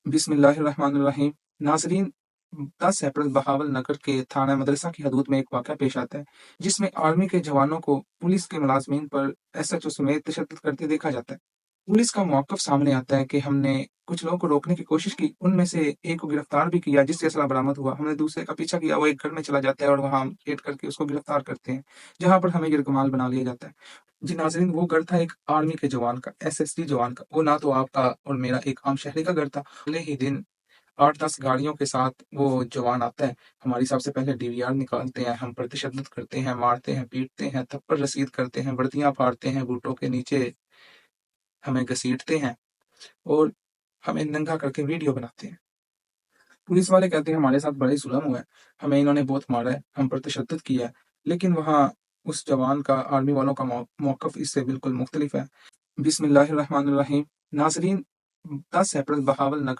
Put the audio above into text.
बिस्मिल्लाहिर्रहमानिर्रहीम। नाज़रीन, 10 अप्रैल बहावल नगर के थाना मदरसा की हदूद में एक वाक़या पेश आता है, जिसमें आर्मी के जवानों को पुलिस के मुलाज़मीन पर एसएचओ समेत तशद्दुद करते देखा जाता है। पुलिस का मौक़िफ़ सामने आता है कि हमने कुछ लोगों को रोकने की कोशिश की, उनमें से एक को गिरफ्तार भी किया जिससे असला बरामद हुआ। हमने दूसरे का पीछा किया, वो एक घर में चला जाता है और वहाँ हम रेड करके उसको गिरफ्तार करते हैं, जहाँ पर हमें यरगमाल बना लिया जाता है। जी नाज़रीन, वो घर था एक आर्मी के जवान का, एसएसडी जवान का। वो ना तो आपका और मेरा एक आम शहरी का घर था। अगले ही दिन 8-10 गाड़ियों के साथ वो जवान आता है। हमारी सबसे पहले डीवीआर निकालते हैं, हम पर तशद्दुद करते हैं, मारते हैं, पीटते हैं, थप्पड़ रसीद करते हैं, वर्दियाँ फाड़ते हैं, बूटों के नीचे हमें घसीटते हैं और हमें नंगा करके वीडियो बनाते हैं। पुलिस वाले कहते हैं हमारे साथ बड़ा ही जुल्म हुआ है, हमें इन्होंने बहुत मारा है, हम पर तशद्दुद किया है। लेकिन वहाँ उस जवान का, आर्मी वालों का मौक़िफ़ इससे बिल्कुल मुख्तलिफ है। बिस्मिल्लाहिर्रहमानिर्रहीम। नाज़रीन, 10 अप्रैल बहावल नगर